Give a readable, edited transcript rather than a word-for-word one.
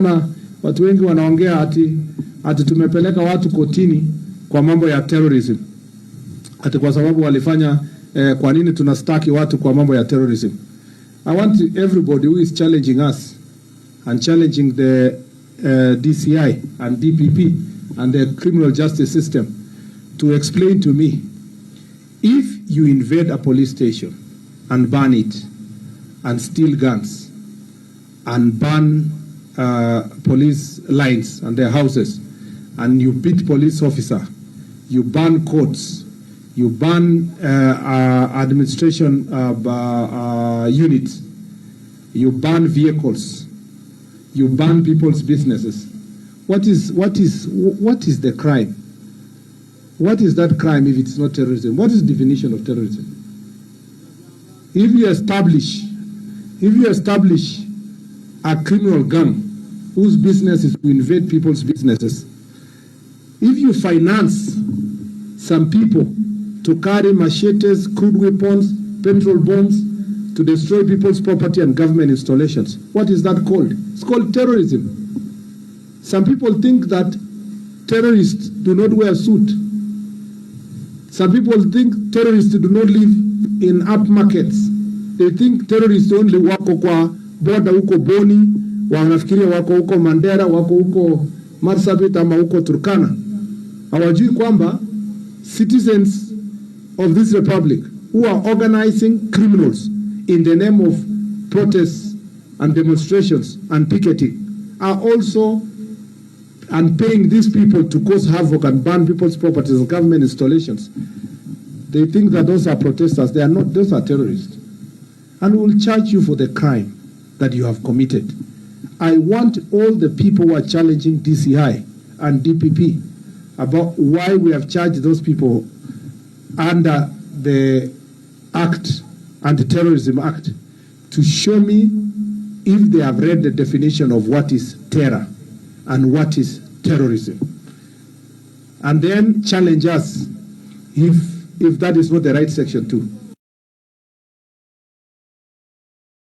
Na watu wengi wanaongea ati tumepeleka watu kotini kwa mambo ya terrorism. Ati kwa sababu walifanya kwa nini tunastaki watu kwa mambo ya terrorism? I want everybody who is challenging us and challenging the DCI and DPP and the criminal justice system to explain to me, if you invade a police station and burn it and steal guns and burn police lines and their houses, and you beat police officer, you burn courts, you burn administration units, you burn vehicles, you burn people's businesses. What is the crime? What is that crime if it's not terrorism? What is the definition of terrorism? If you establish a criminal gang whose business is to invade people's businesses, if you finance some people to carry machetes, crude weapons, petrol bombs, to destroy people's property and government installations, what is that called? It's called terrorism. Some people think that terrorists do not wear suit. Some people think terrorists do not live in up markets. They think terrorists only wako kwa border huko Boni, wanafikiria wako huko Mandera, wako huko Marsabit ama huko Turkana. Hawajui kwamba citizens of this republic who are organizing criminals in the name of protests and demonstrations and picketing are also and paying these people to cause havoc and burn people's properties and government installations. They think that those are protesters. They are not. Those are terrorists. And we will charge you for the crime that you have committed. I want all the people who are challenging DCI and DPP about why we have charged those people under the Act, Anti-Terrorism Act, to show me if they have read the definition of what is terror and what is terrorism. And then challenge us if that is not the right section too.